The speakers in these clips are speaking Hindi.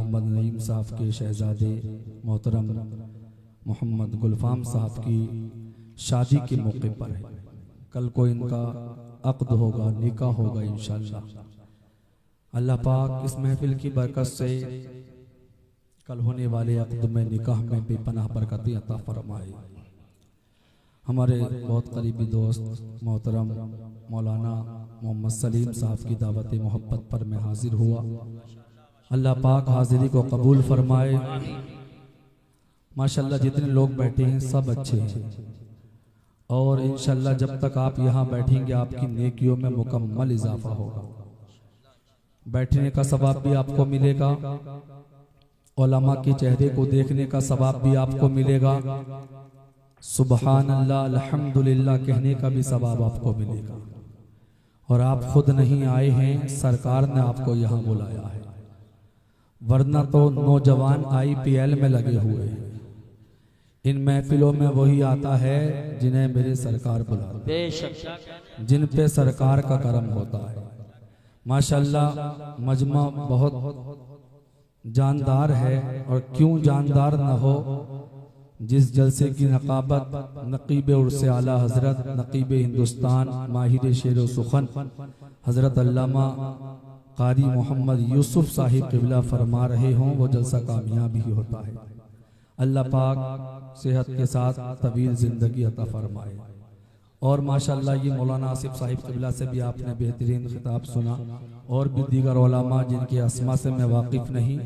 मोहम्मद नईम साहब के शहजादे मोहतरम मोहम्मद गुलफाम साहब की शादी के मौके पर है। कल को इनका अक़्द होगा, निकाह होगा इंशाअल्लाह। अल्लाह पाक इस महफिल की बरकत से कल होने वाले अक़्द में, निकाह में बेपनाह बरकतें अता फरमाए। हमारे बहुत करीबी दोस्त मोहतरम मौलाना मोहम्मद सलीम साहब की दावत मोहब्बत पर मैं हाजिर हुआ। अल्लाह पाक हाजिरी को कबूल फरमाए। माशाल्लाह जितने लोग बैठे हैं सब अच्छे हैं और इंशाल्लाह जब तक आप यहाँ बैठेंगे आपकी नेकियों में मुकम्मल इजाफा होगा। बैठने का सवाब भी आपको मिलेगा, उलमा के चेहरे को देखने का सवाब भी आपको मिलेगा, सुबहान अल्लाह अल्हम्दुलिल्लाह कहने का भी सवाब आपको मिलेगा। और आप खुद नहीं आए हैं, सरकार ने आपको यहाँ बुलाया है, वरना तो नौजवान IPL में लगे हुए हैं। इन महफिलों में वही आता है जिन्हें मेरे सरकार बुलाते हैं, जिन पे सरकार का करम होता है। माशाल्लाह मजमा बहुत जानदार है, और क्यों जानदार न हो, जिस जलसे की नकाबत नकीब उर्स आला हजरत नकीब हिंदुस्तान माहिर शेर सुखन हजरत अल्लामा कारी मोहम्मद यूसुफ साहिब क़िबला फरमा रहे हों, वो जलसा कामयाब ही होता है। अल्लाह पाक सेहत के साथ तवील ज़िंदगी अता फरमाए। और माशाल्लाह ये मौलाना आसिफ साहिब क़िबला से भी आपने बेहतरीन खिताब सुना, और भी दीगर उलमा जिनके अस्मा से मैं वाकिफ़ नहीं,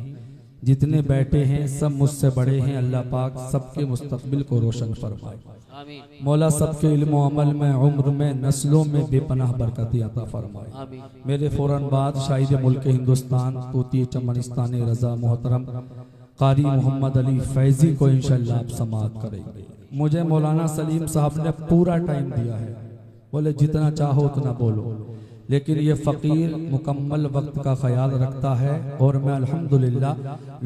जितने बैठे हैं सब मुझसे बड़े हैं। अल्लाह पाक सबके मुस्तक़बिल को रोशन फरमाए। मौला सबके इल्म व अमल में, उम्र में, नस्लों में बेपनाह बरकत अता फरमाए। मेरे फौरन बाद शाहिद मुल्क हिंदुस्तान तूती चमनिस्तान रज़ा मोहतरम कारी मोहम्मद अली फैज़ी को इंशाअल्लाह आप समाअत करेंगे। मुझे मौलाना सलीम साहब ने पूरा टाइम दिया है, बोले जितना चाहो उतना बोलो, लेकिन ये फ़कीर मुकम्मल वक्त का ख्याल रखता है। और मैं अल्हम्दुलिल्लाह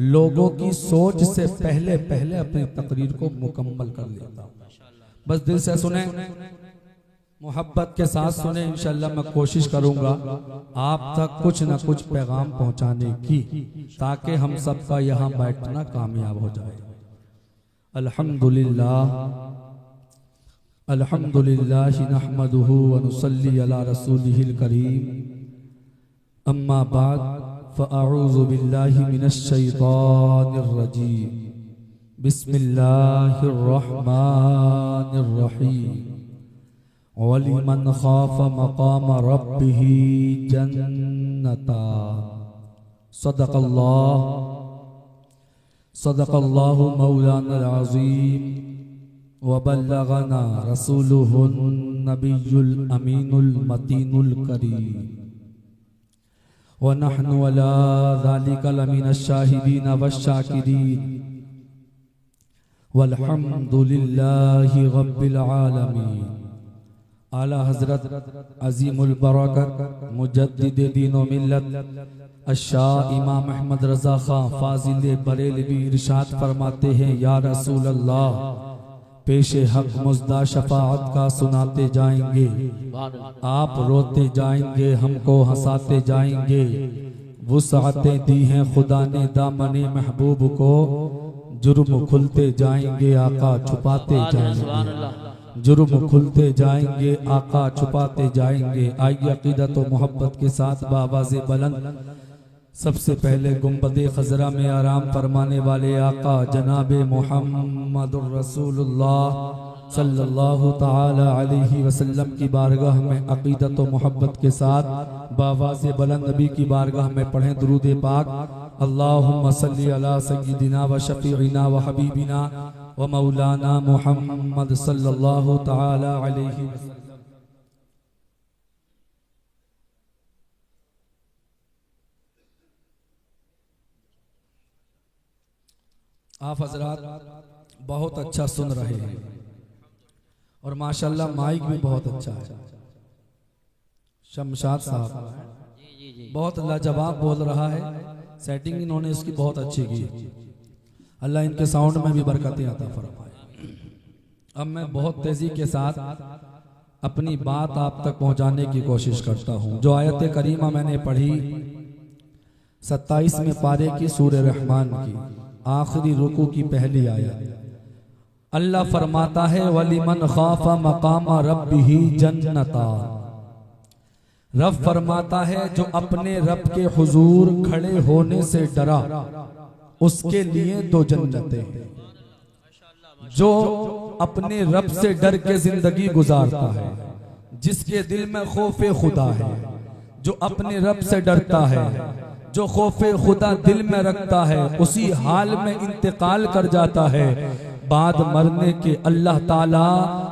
लोगों की सोच से पहले पहले अपनी तकरीर को मुकम्मल कर लेता हूँ। बस दिल से सुने, मोहब्बत के साथ सुने। इंशाअल्लाह मैं कोशिश करूंगा आप तक कुछ न कुछ पैगाम पहुंचाने की, ताकि हम सबका यहाँ बैठना कामयाब हो जाए। अल्हम्दुलिल्लाह अल्हम्दुलिल्लाह नहमदुहु व नुसल्ली अला रसूलिहिल करीम, अम्मा बाद फ़अऊज़ु बिल्लाहि मिनश शैतानिर रजीम, बिस्मिल्लाहिर रहमानिर रहीम। वलिमन खाफ़ मक़ाम रब्बिही जन्नता। सदक़ल्लाहु मौलाना अज़ीम व बल्लगना रसूलुहुन नबियुल अमीनुल मतीनुल करीम व नहनु अला ज़ालिका लमिनश शाहिदीन वश्शाकिरीन वल्हम्दुलिल्लाहि रब्बिल आलमीन। आला हजरत अजीमुल बरकत मुजद्दिद दीन व मिल्लत अशाह इमाम अहमद रज़ा खां फाजिल बरेलवी इरशाद फरमाते हैं, या रसूल अल्लाह पेशे हक मुज़दा शफाअत का सुनाते जाएंगे, आप रोते जाएंगे, हमको हंसाते जाएंगे। वुसअतें दी हैं खुदा ने दामने महबूब को, जुर्म खुलते जाएंगे आका छुपाते जाएंगे, जुर्म खुलते जाएंगे आका छुपाते जाएंगे। आइए अक़ीदत व मोहब्बत के साथ बावाज़े बुलंद सबसे पहले गुंबदे खजरा में आराम फरमाने वाले आका जनाबे मुहम्मदुर रसूलुल्लाह सल्लल्लाहु ताला अलैहि वसल्लम की बारगाह में अक़ीदत व मोहब्बत के साथ बावाज़े बुलंद नबी की बारगाह में पढ़ें दुरूद पाक। अल्लाहुम्मा सल्ली अला सय्यिदिना व शफ़ीइना व हबीबिना व मौलाना मुहम्मद सल्लल्लाहु ताला अलैहि वसल्लम। आप हजरात बहुत अच्छा सुन रहे हैं और माशाल्लाह माइक भी बहुत अच्छा है। शमशाद साहब बहुत लाजवाब बोल रहा है, सेटिंग इन्होंने इसकी बहुत अच्छी की। अल्लाह इनके साउंड में भी बरकतें अता फरमाए। अब मैं बहुत तेजी के साथ अपनी बात आप तक पहुंचाने की कोशिश करता हूं। जो आयत करीमा मैंने पढ़ी, 27वें पारे की सूरह रहमान की आखिरी रुकू की पहली आयत। अल्लाह फरमाता है वलिमन खाफा मकामा रब्बिही जन्नता। रब फरमाता है जो अपने रब के हुजूर खड़े होने से डरा उसके लिए दो जन्नतें हैं। जो अपने रब से डर के जिंदगी गुजारता है, जिसके दिल में खौफे खुदा है, जो अपने रब से डरता है, जो खौफे खुदा दिल में रखता है, उसी हाल में इंतकाल कर जाता है, बाद मरने के अल्लाह ताला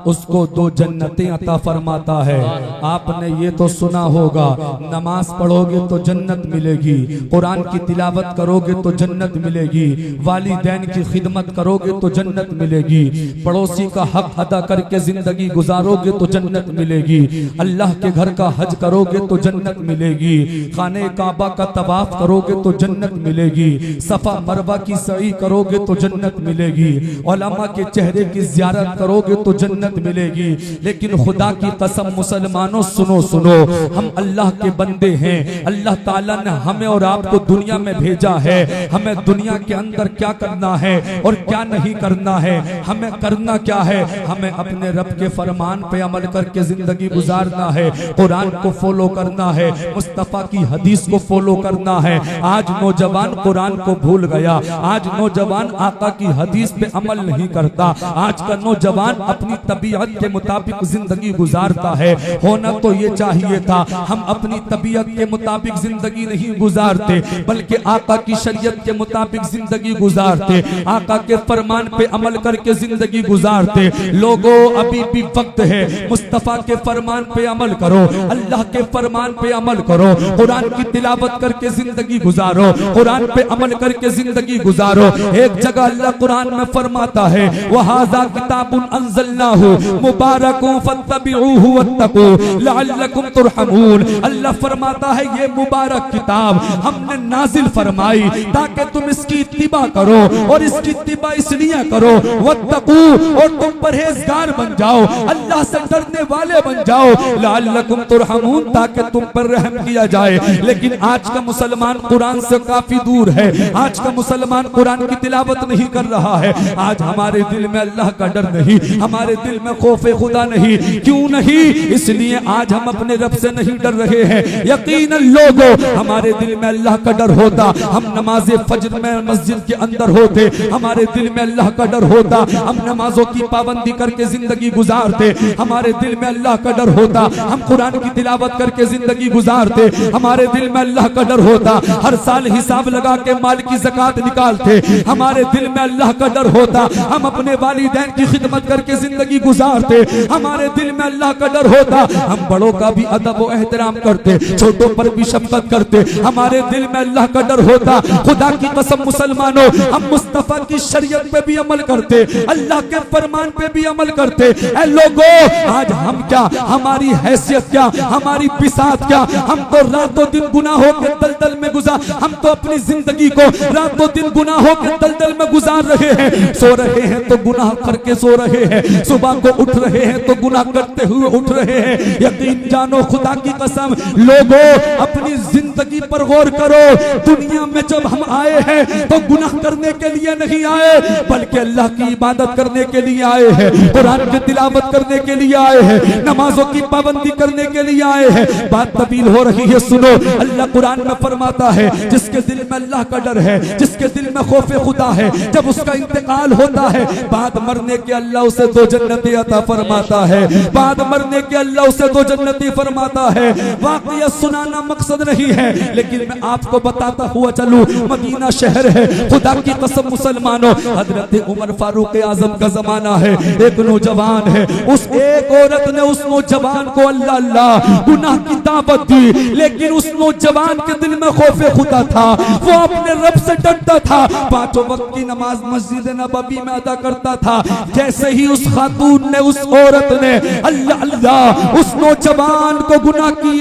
उसको दो जन्नतें अता फरमाता है। आपने ये तो सुना होगा, नमाज पढ़ोगे तो जन्नत मिलेगी, कुरान की तिलावत करोगे तो जन्नत मिलेगी, वालिदैन की खिदमत करोगे तो जन्नत मिलेगी, पड़ोसी का हक अदा करके जिंदगी गुजारोगे तो जन्नत मिलेगी, अल्लाह के घर का हज करोगे तो जन्नत मिलेगी, खाने काबा का तवाफ करोगे तो जन्नत मिलेगी, सफा मरवा की सई करोगे तो जन्नत मिलेगी, उलमा के चेहरे की ज़ियारत करोगे तो जन्नत मिलेगी। लेकिन खुदा की कसम मुसलमानों सुनो सुनो, हम अल्लाह के बंदे हैं। अल्लाह ताला ने हमें और आपको दुनिया में भेजा है। हमें दुनिया के अंदर क्या करना है और क्या नहीं करना है, हमें करना क्या है, हमें अपने रब के फरमान पे अमल करके जिंदगी गुजारना है, कुरान को फॉलो करना है, मुस्तफा की हदीस को फॉलो करना है। आज नौजवान कुरान को भूल गया, आज नौजवान आका की हदीस पे अमल नहीं करता, आज का नौजवान अपनी तबीयत के मुताबिक जिंदगी गुजारता है। होना तो ये चाहिए था हम अपनी तबीयत के मुताबिक जिंदगी नहीं गुजारते, बल्कि आका की शरीयत के मुताबिक जिंदगी गुजारते, आका के फरमान पे अमल करके जिंदगी गुजारते। लोगों अभी भी वक्त है, मुस्तफा के फरमान पे अमल करो, अल्लाह के फरमान पे अमल करो, कुरान की तिलावत करके जिंदगी गुजारो, कुरान पे अमल करके जिंदगी गुजारो। एक जगह अल्लाह कुरान में फरमाता है वहाज़ा किताबुन अंज़लनाहु मुबारकुन फत्तबिऊहु वत्तकू लअल्लकुम तुरहमून। अल्लाह फरमाता है ये मुबारक किताब हमने नाजिल फरमाई ताकि तुम इसकी इत्तिबा करो, और इसकी इत्तिबा इसलिए करो वत्तकू, और तुम परहेजगार बन जाओ, अल्लाह से डरने वाले बन जाओ, लअल्लकुम तुरहमून, ताकि तुम पर रहम किया जाए। लेकिन आज का मुसलमान कुरान से काफी दूर है, आज का मुसलमान कुरान की तिलावत नहीं कर रहा है, आज हमारे दिल में अल्लाह का डर नहीं, हमारे दिल में खौफे खुदा नहीं। क्यों नहीं? इसलिए आज हम अपने रब से नहीं डर रहे हैं। यकीनन लोगों हमारे दिल में अल्लाह का डर होता, हम नमाज फज्र में मस्जिद के अंदर होते, हमारे दिल में अल्लाह का डर होता, हम नमाजों की पाबंदी करके जिंदगी गुजारते, हमारे दिल में अल्लाह का डर होता, हम कुरान की तिलावत करके जिंदगी गुजारते, हमारे दिल में अल्लाह का डर होता, हर साल हिसाब लगा के माल की ज़कात निकालते, हमारे दिल में अल्लाह का डर होता, हम अपने वालिदैन की खिदमत करके जिंदगी गुजारते, हमारे दिल में अल्लाह का डर होता, हम बड़ों का भी अदब और एहतराम करते, छोटों पर भी शफकत करते, हमारे दिल में अल्लाह का डर होता। खुदा की कसम मुसलमानों, हम मुस्तफा की शरीयत पे भी अमल करते, अल्लाह के फरमान पे भी अमल करते। ऐ लोगों आज हम क्या, हमारी हैसियत क्या, हमारी बिसात क्या, हम तो रातों दिन गुनाहों के दलदल में गुजार, हम तो अपनी जिंदगी को रातों दिन गुनाहों के दलदल में गुजार रहे हैं। सो रहे हैं तो गुनाह करके सो रहे हैं, सुबह को उठ रहे हैं तो गुनाह करते हुए उठ रहे हैं। यकीन जानो खुदा की कसम लोगों अपनी जिंदगी पर गौर करो, दुनिया में जब हम आए हैं तो गुनाह करने के लिए नहीं आए, बल्कि अल्लाह की इबादत करने के लिए आए हैं, कुरान की तिलावत करने के लिए आए हैं, नमाजों की पाबंदी करने के लिए आए हैं। बात तवील हो रही है, सुनो। अल्लाह कुरान में फरमाता है जिसके दिल में अल्लाह का डर है, जिसके दिल में खौफे खुदा है, जब उसका इंतकाल होता है बाद मरने के अल्लाह उसे दो जन्नतें अता फरमाता है, बाद मरने के अल्लाह उसे दो जन्नतें फरमाता है। वाक़या सुनाना मकसद नहीं है, लेकिन मैं आपको बताता हुआ चलूं, मदीना शहर है, खुदा की कसम मुसलमानों, हजरत उमर फारूक आजम का जमाना है, एक नौजवान है, उस एक औरत ने उस नौजवान को अल्लाह अल्लाह गुनाह की दावत दी, लेकिन उस नौजवान के दिल में खौफे खुदा था, वो अपने रब से डरता था, पांचों वक्त की नमाज मस्जिद नबवी में अदा करता था। जैसे ही उस खातून खातून ने, उस औरत ने, अल्लाह अल्लाह, उस नौजवान को गुनाह की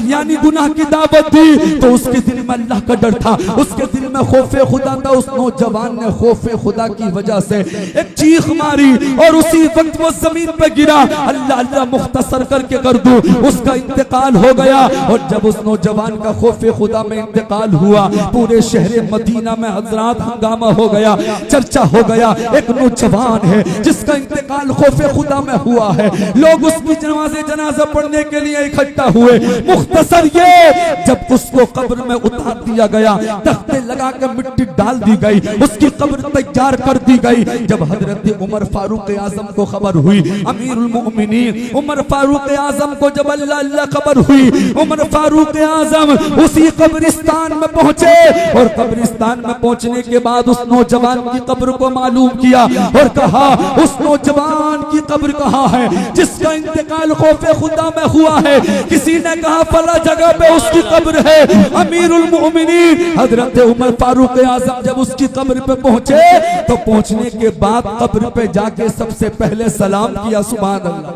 यानी गुनाह की दावत दी, तो उसके दिल में अल्लाह का डर था, उसके दिल में खौफे खुदा था। उस नौजवान ने खौफे खुदा की वजह से एक चीख मारी और उसी वक्त वो जमीन पे गिरा। अल्लाह अल्लाह मुख्तसर करके कर दूं, उसका इंतकाल हो गया। और जब उस नौजवान का खौफे खुदा में इंतकाल हुआ, पूरे शहर मदीना में हजरात हंगामा हो गया, चर्चा हो गया। एक नौजवान है जिसका इंतकाल खौफे खुदा में हुआ है, लोग उसकी नमाज़े जनाजा पढ़ने के लिए इकट्ठा हुए। मुख्तसर ये, जब उसको कब्र में उतार दिया गया, तख्ते लगा कर मिट्टी डाल दी गई, उसकी कब्र तैयार कर दी गई। जब हजरत उमर फारूक आजम को खबर हुई, अमीरुल मोमिनीन उमर फारूक आजम को जब अल्लाह अल्लाह खबर हुई, उमर फारूक आजम उसी कब्रिस्तान में पहुंचे। और कब्रिस्तान में पहुंचने के बाद उस नौजवान की कब्र को मालूम किया और कहा, उस नौजवान की कब्र कहाँ है जिसका इंतकाल खौफे खुदा में हुआ है? किसी ने कहा फला जगह पे उसकी कब्र है। अमीरुल मोमिनीन हजरत उमर फारूक आजम जब उसकी कब्र पे पहुंचे, तो पहुंचने के बाद कब्र पे जाके सबसे पहले सलाम किया, सुभान अल्लाह।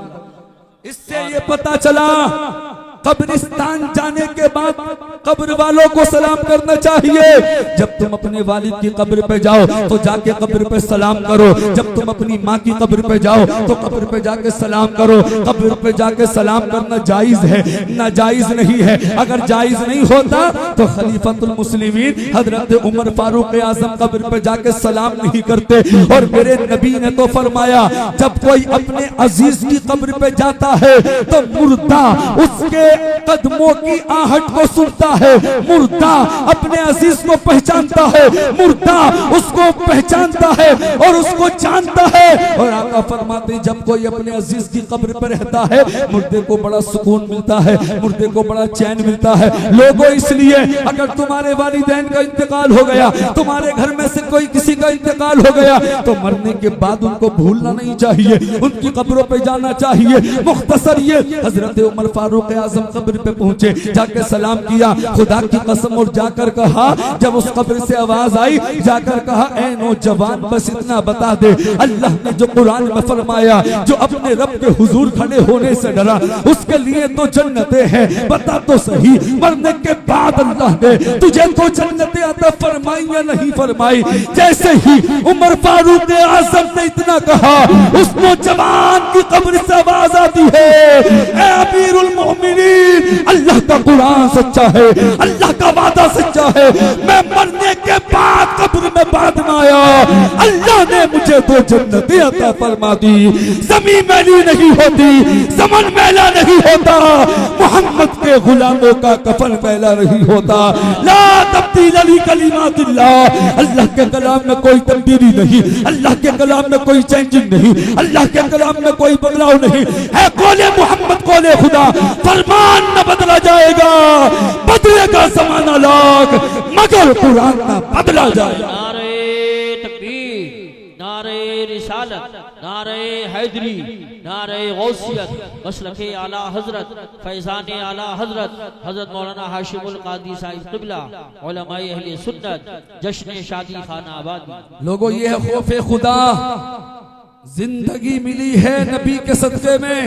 इससे ये पता चला कब्रिस्तान जाने के बाद कब्र वालों को सलाम करना चाहिए। जब तुम अपने वालिद की कब्र पे जाओ तो जाके कब्र पे सलाम करो। जब तुम अपनी माँ की कब्र पे जाओ तो कब्र पे जाके सलाम करो। कब्र पे जाके सलाम करना जायज है, नाजायज नहीं है। अगर जायज नहीं होता तो खलीफतुल मुस्लिमीन हजरत उमर फारूक आजम कब्र पे जाके सलाम नहीं करते। और मेरे नबी ने तो फरमाया, जब कोई अपने अजीज की कब्र पे जाता है तो मुर्दा उसके कदमों की आहट को सुनता है, मुर्दा अपने अजीज को पहचानता है, मुर्दा उसको पहचानता है और उसको जानता है। और आका फरमाते जब कोई अपने अजीज की कब्र पर रहता है, मुर्दे को बड़ा सुकून मिलता है, मुर्दे को बड़ा चैन मिलता है। लोगों, इसलिए अगर तुम्हारे वालिदैन का इंतकाल हो गया, तुम्हारे घर में से कोई किसी का इंतकाल हो गया, तो मरने के बाद उनको भूलना नहीं चाहिए, उनकी कब्रों पे जाना चाहिए। मुख्तसर ये हजरत उमर फारूक आजम कब्र पे पहुंचे, जाकर सलाम किया, खुदा की कसम, और जाकर कहा, जब उस कब्र से आवाज आई, जाकर कहा, ऐ नौजवान बस इतना बता दे, अल्लाह ने जो कुरान में फरमाया, जो अपने रब के हुजूर खड़े होने से डरा उसके लिए तो जन्नतें हैं, बता तो सही मरने के बाद अल्लाह ने तुझे तो जन्नतें अता फरमाई या नहीं फरमाई? जैसे ही उमर फारूक आजम ने इतना कहा, उस नौजवान की कब्र से आवाज आती है, ऐ अमीरुल मोमिनीन, अल्लाह का कुरान सच्चा है, अल्लाह का वादा सच्चा है, मैं मरने के बाद कब्र में बाद में आया, अल्लाह ने मुझे तो जन्नतें अता फरमा दी। ज़मीन मैली नहीं होती, ज़मन मैला नहीं होता, मोहम्मद के गुलामों का कफन मैला नहीं होता। ला तब्दील ली कलिमातिल्लाह, अल्लाह के कलाम में कोई तब्दीली नहीं, अल्लाह के कलाम में कोई चेंजिंग नहीं, अल्लाह के कलाम में कोई बदलाव नहीं है। कौले मोहम्मद, कौले खुदा, फरमान न बदला जाएगा, बदलेगा ज़माना लाख, मगर कुरान न बदला जाएगा। नारे तकबीर, नारे रिसालत, नारे हैदरी, नारे गौसियत, मसलके आला हजरत, फैज़ान आला हजरत, हजरत मौलाना हाशिमुल कादी साहिब क़िबला, उलमाए अहले सुन्नत, जश्न शादी खाना आबादी। लोगों, ये है खौफे खुदा। जिंदगी मिली है नबी के सदक़े में,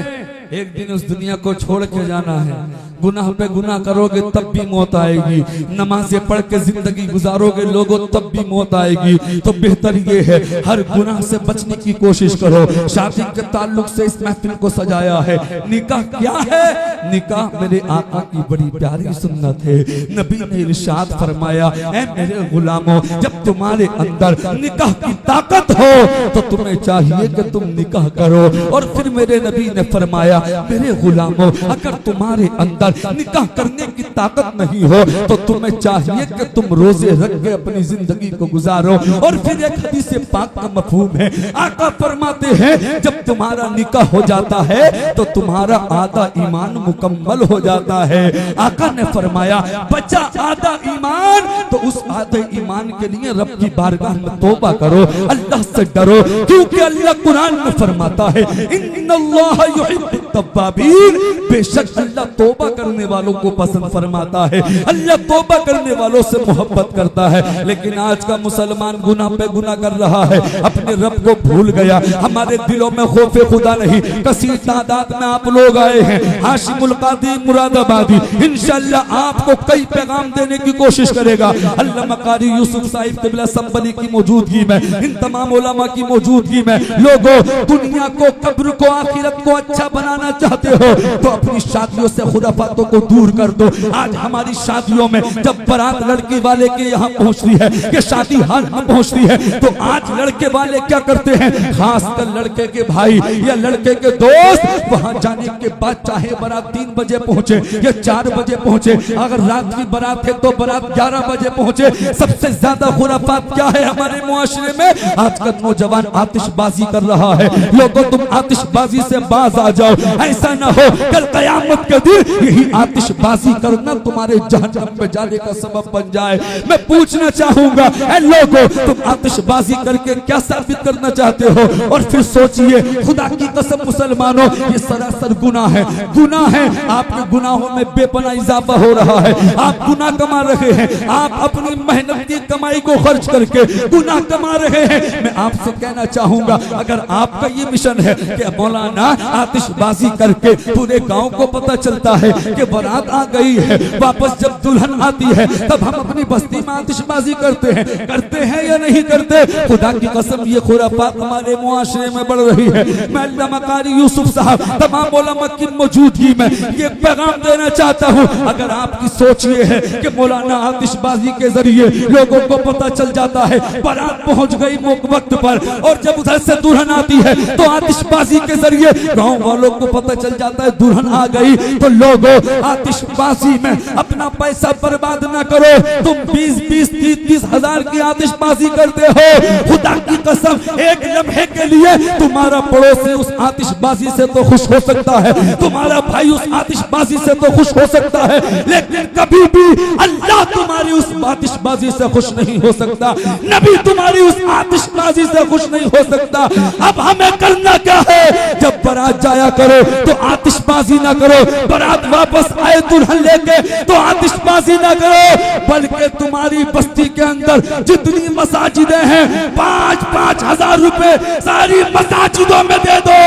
एक दिन उस दुनिया को छोड़ के जाना है। गुनाह पे गुनाह करोगे तब भी मौत आएगी, नमाज़ें पढ़ के जिंदगी गुजारोगे लोगों तब भी मौत आएगी। तो बेहतर ये है हर गुनाह से बचने की कोशिश करो। शादी के ताल्लुक से इस महफिल को सजाया है। निकाह क्या है? निकाह मेरे आका की बड़ी प्यारी सुन्नत है। नबी ने इरशाद फरमाया, ऐ मेरे गुलामों, जब तुम्हारे अंदर निकाह की ताकत हो तो तुम्हें चाहिए कि तुम निकाह करो। और फिर मेरे नबी ने फरमाया, मेरे गुलामों, अगर तुम्हारे अंदर निकाह करने की ताकत नहीं हो तो तुम्हें चाहिए कि तुम रोजे रख के अपनी जिंदगी को गुजारो। और फिर एक हदीस पाक का मफहूम है, आका फरमाते हैं, जब तुम्हारा निकाह हो जाता है तो तुम्हारा आधा ईमान मुकम्मल हो जाता है। आका ने फरमाया, बचा आधा ईमान, तो उस आधे ईमान के लिए रब की बारगाह में तौबा करो, अल्लाह से डरो, क्योंकि अल्लाह कुरान में फरमाता है, इन्नल्लाह युहिब्बुत तव्वाबीन, बेशक अल्लाह तौबा करने वालों को पसंद फरमाता है, अल्लाह तौबा करने वालों से मोहब्बत करता है। लेकिन आज का मुसलमान गुनाह पे गुनाह कर रहा है, अपने रब को भूल गया। हमारे दिलों में खौफ खुदा नहीं। कसीर तादाद में आप लोग आए हैं, हाशिमुल कादी मुरादाबादी इंशाअल्लाह आपको कई पैगाम देने की कोशिश करेगा। अल्लामा कारी यूसुफ साहिब क़िबला संबली की मौजूदगी में, इन तमाम उलमा की मौजूदगी में, लोगों दुनिया को, कब्र को, आखिरत को अच्छा बनाना चाहते हो तो अपनी शादियों से खुराफातों को दूर कर दो। आज हमारी शादियों में जब बारात लड़के वाले के यहाँ पहुँचती है, ये शादी हाल में पहुँचती है, तो आज लड़के वाले क्या करते हैं, खासकर लड़के के भाई या लड़के के दोस्त वहाँ जाने के बाद चाहे बारात 3 बजे पहुँचे या 4 बजे पहुँचे, अगर रात की बारात है तो बारात 11 बजे पहुँचे। सबसे ज्यादा खुराफात क्या है हमारे मुआशरे में, आजकल नौजवान आतिशबाजी कर रहा है। लोगों तुम आतिशबाजी से बाज आ जाओ, ऐसा ना हो कल कयामत के दिन यही आतिशबाजी करना तुम्हारे जहन्नम पे जाने का सबब बन जाए। मैं पूछना चाहूंगा ऐ लोगों, तुम आतिशबाजी करके क्या साबित करना चाहते हो? और फिर सोचिए, खुदा की कसम मुसलमानों, ये सरासर गुनाह है, गुनाह है। आपके गुनाहों में बेपना इजाफा हो रहा है। आप गुनाह कमा रहे हैं, आप अपनी मेहनत की कमाई को खर्च करके गुनाह कमा रहे हैं। मैं आपसे कहना चाहूंगा, अगर आपका ये मिशन है कि मौलाना आतिशबाजी करके पूरे गांव को पता चलता है कि बारात आ गई है, वापस जब दुल्हन आती है तब हम अपनी बस्ती में आतिशबाजी करते हैं या नहीं करते? खुदा की कसम ये खुराफात हमारे मुआशरे में बढ़ रही है। मैं अल्लामा कारी यूसुफ साहब तमाम उलमा की मौजूदगी में ये पैगाम देना चाहता हूँ, अगर आपकी सोच ये है कि मौलाना आतिशबाजी के जरिए लोगों को पता चल जाता है बारात पहुँच गई वक्त पर, और जब उधर से दुल्हन आती है तो आतिशबाजी के जरिए गाँव वालों को पता चल जाता है दुल्हन आ गई, तो लोगों आतिशबाजी में अपना पैसा बर्बाद ना करो। तुम 20-20, 30-30 हजार की आतिशबाजी करते हो, खुदा की कसम एक लम्हे के लिए तुम्हारा पड़ोसी उस आतिशबाजी से तो खुश हो सकता है, तुम्हारा भाई उस आतिशबाजी से तो खुश हो सकता है, लेकिन कभी भी अल्लाह तुम्हारी उस आतिशबाजी से खुश नहीं हो सकता, नबी तुम्हारी उस आतिशबाजी से खुश नहीं हो सकता। अब हमें करना क्या है, जब बारात जाया करो तो आतिशबाजी ना करो, बारात वापस आए दुल्हन लेके तो आतिशबाजी ना करो, बल्कि तुम्हारी बस्ती के अंदर जितनी मसाजिदें हैं 5-5 हजार रुपए सारी मसाजिदों में दे दो,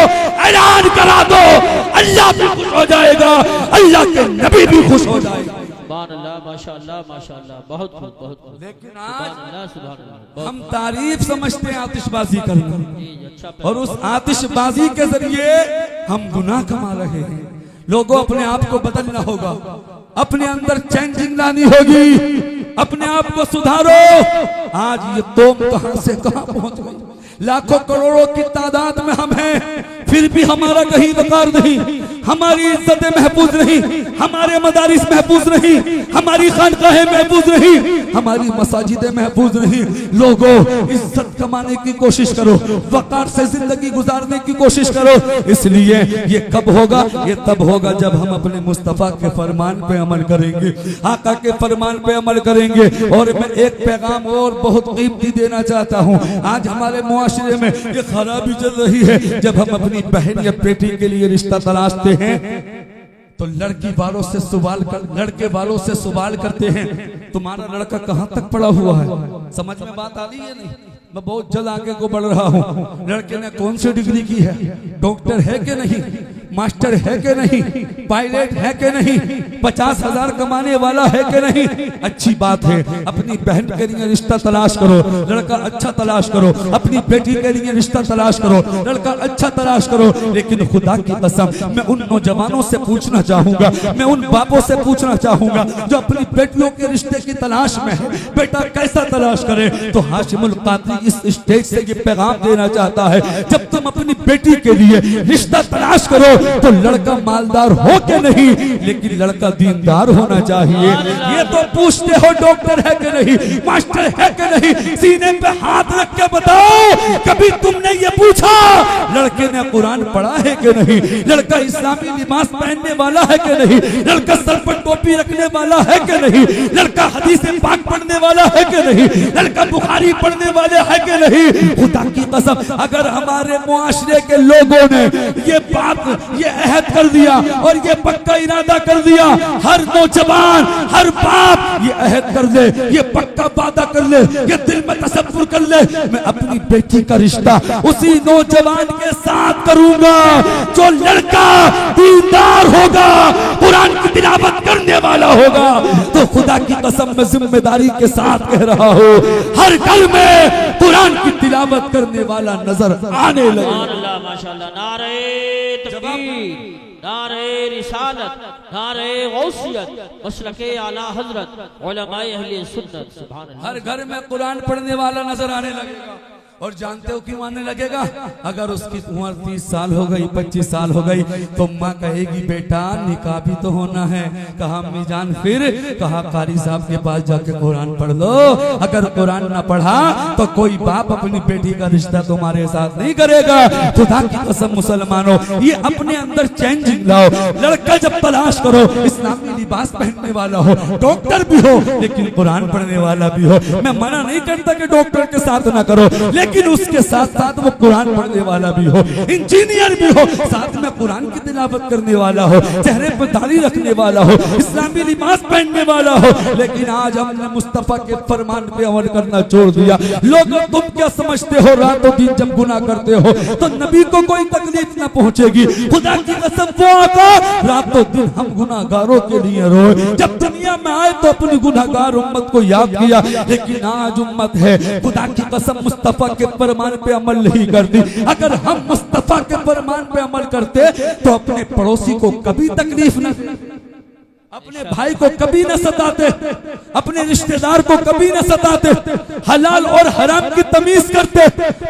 ऐलान करा दो, अल्लाह भी खुश हो जाएगा, अल्लाह के नबी भी खुश हो जाएगा। माशाअल्लाह माशाअल्लाह, बहुत खूब बहुत खूब। लेकिन आज हम तारीफ समझते हैं आतिशबाजी करना, और उस आतिशबाजी के जरिए हम गुनाह कमा रहे हैं। लोगों अपने आप को बदलना होगा, अपने अंदर चेंजिंग लानी होगी, अपने आप को सुधारो। आज ये तोम कहां से कहां पहुंच गई, लाखों करोड़ों की तादाद में हम हैं, फिर भी हमारा कहीं वकार नहीं, हमारी इज्जतें महफूज नहीं, हमारे मदारिस महफूज नहीं, हमारी खानकाहें महफूज नहीं, हमारी मसाजिदें महफूज नहीं। लोगों इज्जत कमाने की कोशिश करो, वकार से जिंदगी गुजारने की कोशिश करो। इसलिए ये कब होगा, ये तब होगा जब हम अपने मुस्तफा के फरमान पे अमल करेंगे, आका के फरमान पे अमल करेंगे। और मैं एक पैगाम और बहुत कीमती देना चाहता हूँ। आज हमारे मुआशरे में ये खराबी चल रही है, जब हम अपनी बहन या बेटी के लिए रिश्ता तलाशते हैं तो लड़की वालों से सवाल कर, लड़के वालों से सवाल करते हैं तुम्हारा लड़का कहाँ तक पढ़ा हुआ है। समझ में बात आ रही है नहीं? मैं बहुत जल्द आगे को बढ़ रहा हूँ। लड़के ने कौन सी डिग्री की है, डॉक्टर है कि नहीं, मास्टर है कि नहीं, पायलट है कि नहीं, 50 हजार कमाने वाला है कि नहीं। अच्छी बात है, अपनी बहन के लिए रिश्ता तलाश करो, लड़का अच्छा तलाश करो, अपनी बेटी के लिए रिश्ता तलाश करो, लड़का अच्छा तलाश करो। लेकिन खुदा की कसम मैं उन नौजवानों से पूछना चाहूंगा, मैं उन बापों से पूछना चाहूंगा जो अपनी बेटियों के रिश्ते की तलाश में है, बेटा कैसा तलाश करे। तो हाशिमुल कादरी इस स्टेज से ये पैगाम देना चाहता है, जब तुम अपनी बेटी के लिए रिश्ता तलाश करो तो लड़का मालदार हो के नहीं, लेकिन लड़का दीनदार होना चाहिए। ये तो पूछते हो डॉक्टर है कि नहीं, मास्टर है कि नहीं, सीने पे हाथ रख के बताओ कभी तुमने ये पूछा लड़के ने कुरान पढ़ा है कि नहीं, लड़का इस्लामी लिबास पहनने वाला है कि नहीं, लड़का सर पर टोपी रखने वाला है कि नहीं, लड़का हदीस पाक पढ़ने वाला है कि नहीं, लड़का बुखारी पढ़ने वाले है कि नहीं। खुदा की कसम अगर हमारे मुआशरे के लोगों ने ये बात ये अहद कर दिया और ये पक्का इरादा कर दिया, हर नौजवान हर बाप ये अहद कर ले, ये पक्का वादा कर ले, ये दिल में तसव्वुर कर ले, मैं अपनी बेटी का रिश्ता उसी नौजवान के साथ करूंगा जो लड़का दीनदार होगा, कुरान की तिलावत करने वाला होगा। तो खुदा की कसम में जिम्मेदारी के साथ कह रहा हूँ, हर घर में कुरान की तिलावत करने वाला नजर आने लगे। माशाअल्लाह, नारे तकबीर, नारे रिसालत, नारे गौसियत, मसलके आला हजरत, उलमाए अहले सुन्नत, सुभान अल्लाह। हर घर में कुरान पढ़ने वाला नजर आने लगेगा। और जानते हो क्यों आने लगेगा? अगर उसकी उम्र 30 साल हो गई, 25 साल हो गई, तो माँ कहेगी बेटा निकाह भी तो होना है। कहा अम्मी जान, फिर कहा कारी साहब के पास जाके कुरान पढ़ लो। अगर कुरान ना पढ़ा तो कोई बाप अपनी बेटी का रिश्ता तुम्हारे साथ नहीं करेगा। खुदा की कसम मुसलमानों, ये अपने अंदर चेंजिंग लाओ। लड़का जब तलाश करो, इस्लामी लिबास पहनने वाला हो, डॉक्टर भी हो लेकिन कुरान पढ़ने वाला भी हो। मैं मना नहीं करता कि डॉक्टर के साथ ना करो, लेकिन उसके साथ साथ वो कुरान पढ़ने वाला भी हो, इंजीनियर भी हो, साथ में कुरान की तिलावत करने वाला हो, चेहरे पर दाढ़ी रखने वाला हो, इस्लामी लिबास पहनने वाला हो। लेकिन आज हमने मुस्तफा के फरमान पे अमल करना छोड़ दिया। लोगों तुम क्या समझते हो, रातों दिन जब गुनाह करते हो तो नबी को कोई तकलीफ ना पहुंचेगी। खुदा की कसम वो आका रातों दिन हम गुनाहगारों के लिए रोए। जब दुनिया में आए तो अपनी गुनाहगार उम्मत को याद किया, लेकिन आज उम्मत है खुदा की कसम मुस्तफा के फरमान पे अमल नहीं करती। अगर हम मुस्तफा के फरमान पे अमल करते तो अपने पड़ोसी को कभी तकलीफ न, अपने भाई को कभी न सताते, अपने रिश्तेदार को कभी न सताते, हलाल और हराम की तमीज करते,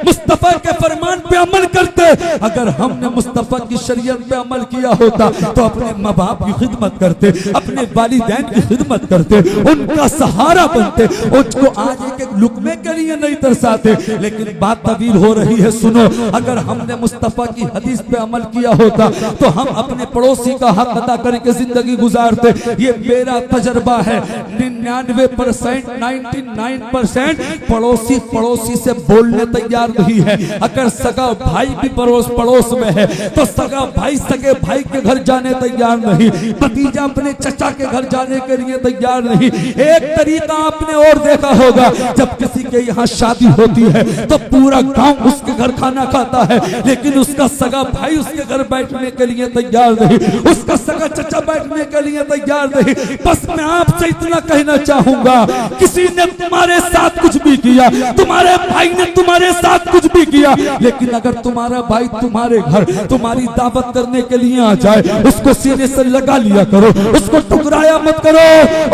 मुस्तफा के फरमान पे अमल करते। अगर हमने मुस्तफा की शरीयत पे अमल किया होता तो अपने माँ बाप की खिदमत करते, अपने वालिदैन की खिदमत करते, उनका सहारा बनते, उसको आज एक एक लुकमे के लिए नहीं तरसाते। लेकिन बात तवील हो रही है, सुनो। अगर हमने मुस्तफा की हदीस पे अमल किया होता तो हम अपने पड़ोसी का हक अदा करके जिंदगी गुजारते। ये मेरा तजर्बा है। 99% 99% पड़ोसी से बोलने तैयार नहीं है। अगर सगा भाई भी पड़ोस में है तो सगा भाई सगे भाई के घर जाने तैयार नहीं, भतीजा अपने चचा के घर जाने के लिए तैयार नहीं। एक तरीका आपने और देखा होगा, जब किसी के यहाँ शादी होती है तो पूरा गांव उसके घर खाना खाता है, लेकिन उसका सगा भाई उसके घर बैठने के लिए तैयार नहीं, उसका सगा चचा बैठने के लिए तैयार नहीं। बस मैं आपसे इतना कहना चाहूंगा, किसी ने तुम्हारे साथ कुछ भी किया, तुम्हारे भाई ने तुम्हारे साथ कुछ भी किया, लेकिन अगर तुम्हारा भाई तुम्हारे घर तुम्हारी दावत करने के लिए आ जाए, उसको सीने से लगा लिया करो, उसको टुकराया मत करो,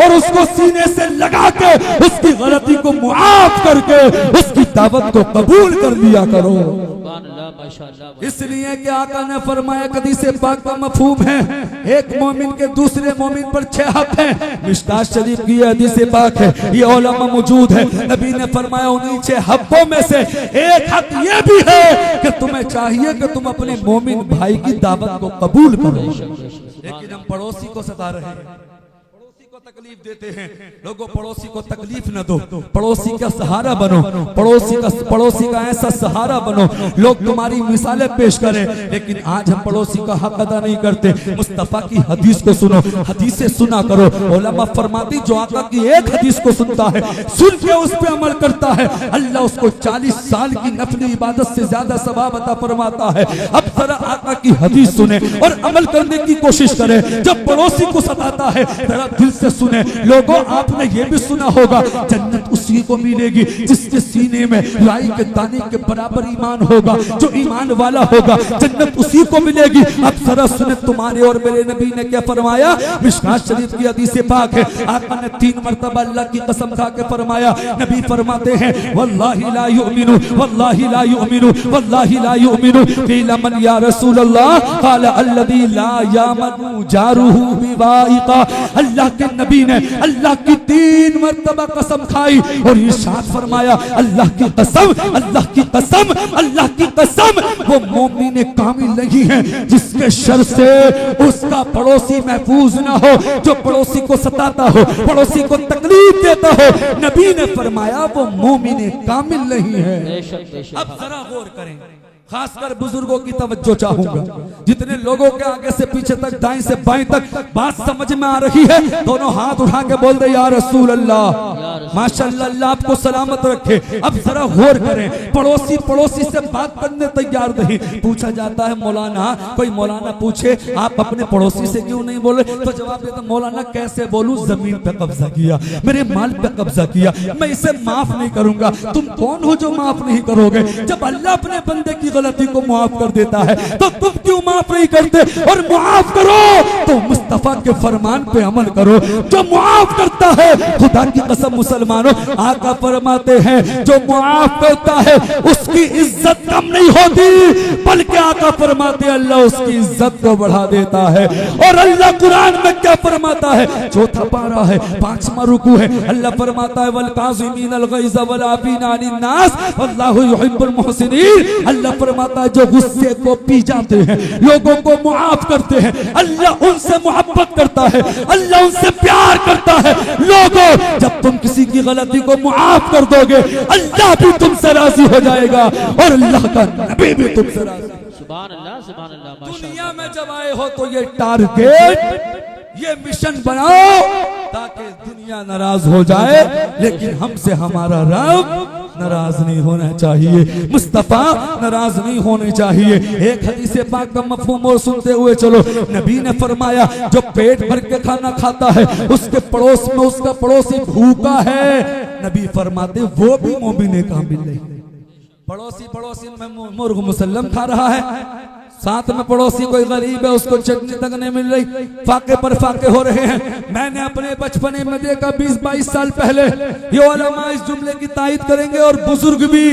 और उसको सीने से लगा के उसकी गलती को मुआफ करके उसकी दावत को कबूल कर लिया करो। इसलिए कि आका ने फरमाया, हदीस पाक का मफहूम है, एक मोमिन के दूसरे मोमिन पर 6 हक है। मिशकात शरीफ की हदीस पाक है, ये उलमा मौजूद है। नबी ने फरमाया उन्हीं 6 हकों में से एक हक ये भी है कि तुम्हें चाहिए कि तुम अपने मोमिन भाई की दावत को कबूल करो। लेकिन हम पड़ोसी को सता रहे हैं, तकलीफ देते हैं। लोगों, पड़ोसी को तकलीफ न दो, पड़ोसी का सहारा बनो, पड़ोसी का ऐसा सहारा बनो। लोग तुम्हारी मिसालें पेश करें, लेकिन आज हम पड़ोसी का हक अदा नहीं करते। मुस्तफा की हदीस को सुनो, हदीसें सुना करो। उलमा फरमाती, जो आका की एक हदीस को सुनता है, सुन के उस पे अमल करता है, अल्लाह उसको 40 साल की नफली इबादत से ज्यादा सवाब अता फरमाता है। अब जरा आका की हदीस सुने और अमल करने की कोशिश करें। जब पड़ोसी को सताता है, जरा दिल से सुने। लोगों, आपने ये भी सुना होगा, जन्नत उसी को मिलेगी जिसके सीने में राई के दाने के बराबर ईमान होगा। जो ईमान वाला होगा, जन्नत उसी को मिलेगी। अब जरा सुने, तुम्हारे और मेरे नबी ने क्या फरमाया। मिशकात शरीफ की हदीस पाक है, आका ने 3 मरतबा अल्लाह की कसम खा के फरमाया। नबी फरमाते हैं, वल्लाहि ला युमिनु, वल्लाहि ला युमिनु, वल्लाहि ला युमिनु। क़ीला मन या रसूल अल्लाह, क़ाल अल्लज़ी ला यामनु जारुहु बिवाइक़ा। अल्लाह के नबी ने अल्लाह की 3 मरतबा कसम खाई और इरशाद फरमाया, अल्लाह की कसम, अल्लाह की कसम, अल्लाह की कसम, वो मोमिन कामिल नहीं है जिसके शर से उसका पड़ोसी महफूज ना हो, जो पड़ोसी को सताता हो, पड़ोसी को तकलीफ देता हो। नबी ने फरमाया वो मोमिन कामिल नहीं है। अब जरा गौर करें, खासकर बुजुर्गों की तवज्जो चाहूंगा। जितने लोगों के आगे से पीछे तक, दाएं से बाएं तक बात समझ में आ रही है, दोनों हाथ उठा के बोल दे या रसूल अल्लाह। माशाअल्लाह, अल्लाह आपको सलामत रखे। अब जरा गौर करें, पड़ोसी पड़ोसी से बात करने तैयार नहीं। पूछा जाता है मौलाना, कोई मौलाना पूछे आप अपने पड़ोसी से क्यों नहीं बोले, तो जवाब देता मौलाना कैसे बोलूं, जमीन पे कब्जा किया, मेरे माल पे कब्जा किया, मैं इसे माफ नहीं करूंगा। तुम कौन हो जो माफ नहीं करोगे? जब अल्लाह अपने बंदे की गलती को माफ कर देता है तो तुम क्यों माफ नहीं करते? और माफ करो तो मुस्तफा के फरमान पे अमल करो जो माफ करता है। खुदा की कसम मुसलमानों, आका फरमाते हैं जो माफ करता है उसकी इज्जत कम नहीं होती, बल्कि आका फरमाते हैं अल्लाह उसकी इज्जत को बढ़ा देता है। और अल्लाह कुरान में क्या फरमाता है? चौथा पारा है, 5वां रुकू है। अल्लाह फरमाता है वल काज़िमीनल गैज़ वल आफ़ीना अनिन नास वल्लाहु युहिब्बुल मुहसिनीन। अल्लाह फरमाता है जो गुस्से को पी जाते हैं, लोगों को मुआफ करते हैं, अल्लाह उनसे मोहब्बत करता है, अल्लाह उनसे प्यार करता है। लोगों, जब तुम किसी की गलती को मुआफ कर दोगे अल्लाह भी तुमसे राजी हो जाएगा और अल्लाह का नबी भी तुमसे राजी। सुभान अल्लाह, सुभान अल्लाह। दुनिया में जब आए हो तो ये टारगेट, ये मिशन बनाओ ताकि दुनिया नाराज हो जाए, लेकिन हमसे हमारा रब नाराज नहीं होना चाहिए, मुस्तफा नाराज नहीं होने चाहिए। एक हदीस पाक का मफहूम और सुनते हुए चलो। नबी ने फरमाया जो पेट भर के खाना खाता है उसके पड़ोस में उसका पड़ोसी भूखा है, नबी फरमाते वो भी मोमिन कामिल नहीं। पड़ोसी में मुर्ग मुसल्लम खा रहा है, साथ में पड़ोसी कोई गरीब है उसको चटनी तक नहीं मिल रही, फाके पर फाके हो रहे हैं। मैंने अपने बचपने में देखा 20-22 साल पहले, ये उलमा इस जुमले की तायद करेंगे और बुजुर्ग भी,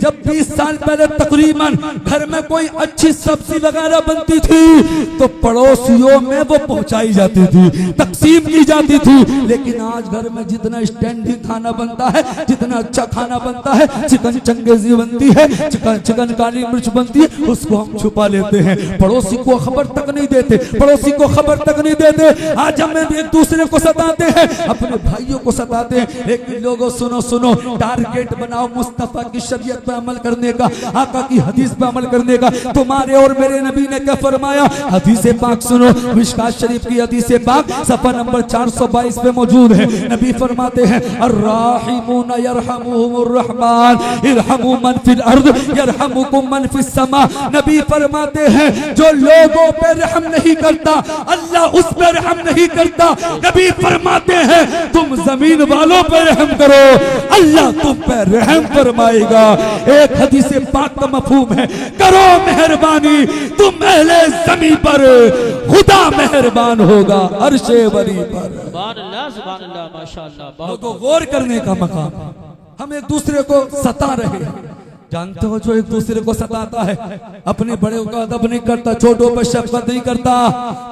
जब 20 साल पहले तकरीबन घर में कोई अच्छी सब्जी वगैरह बनती थी तो पड़ोसियों में वो पहुंचाई जाती थी, तकसीम की जाती थी। लेकिन आज घर में जितना स्टैंडिंग खाना बनता है, जितना अच्छा खाना बनता है, चिकन चंगेजी बनती है, चिकन काली मिर्च बनती है, उसको हम छुपा लेते हैं, पड़ोसी को खबर तक नहीं देते, पड़ोसी को खबर तक नहीं देते। आज हम एक दूसरे को सताते हैं, अपने भाइयों को सताते हैं। लेकिन लोगों सुनो सुनो, टारगेट बनाओ मुस्तफा की शरीयत पे अमल करने का, आका की हदीस पे अमल करने का। तुम्हारे और मेरे नबी ने क्या फरमाया? हदीस पाक सुनो, मिशकात शरीफ की हदीस पाक सफा नंबर 422 पे मौजूद है। नबी फरमाते हैं अर्राहिमून यरहमुहुमुर रहमान इरहमू मन फिल अर्द यरहमुकुम मन फिस समा। नबी फरमाते हैं जो लोगों पे रहम नहीं करता अल्लाह उस पे रहम नहीं करता। नबी फरमाते हैं तुम जमीन वालों पे रहम करो अल्लाह तुम पे रहम फरमाएगा। एक हदीस पाक का मफहूम है करो मेहरबानी तुम अहले ज़मीन पर खुदा मेहरबान होगा अर्शे बरी पर। सुभान अल्लाह, सुभान अल्लाह, माशाअल्लाह। बहुत गौर करने का मकाम। हम एक दूसरे को सता रहे हैं, जानते हो जो एक दूसरे को सताता है अपने बड़े का अदब नहीं करता, छोटों पर शफकत नहीं करता।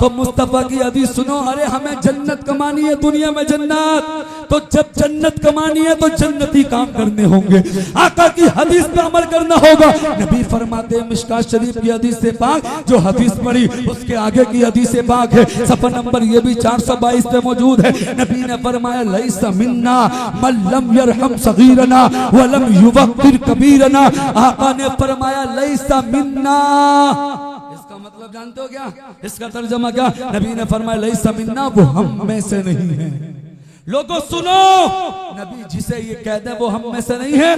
तो मुस्तफा की हदीस सुनो, अरे हमें जन्नत कमानी है, दुनिया में जन्नत, तो जब जन्नत कमानी है तो जन्नती काम करने होंगे, आका की हदीस पे अमल करना होगा। नबी फरमाते हैं मिशकात शरीफ की हदीस से पाक, जो हदीस पढ़ी उसके आगे की हदीस से पाक है, सफा नंबर ये भी 422 पे मौजूद है। नबी ने फरमाया लैसा मिन्ना मन लम यरहम सगीरना व लम युवक्किर कबीरना। आका ने फरमाया लैसा मिन्ना, इसका मतलब जानते हो क्या? इसका तर्जुमा क्या? नबी ने फरमाया लैसा मिन्ना, वो हम में से नहीं है। लोगों सुनो, नबी जिसे ये कह दे वो हम में से नहीं है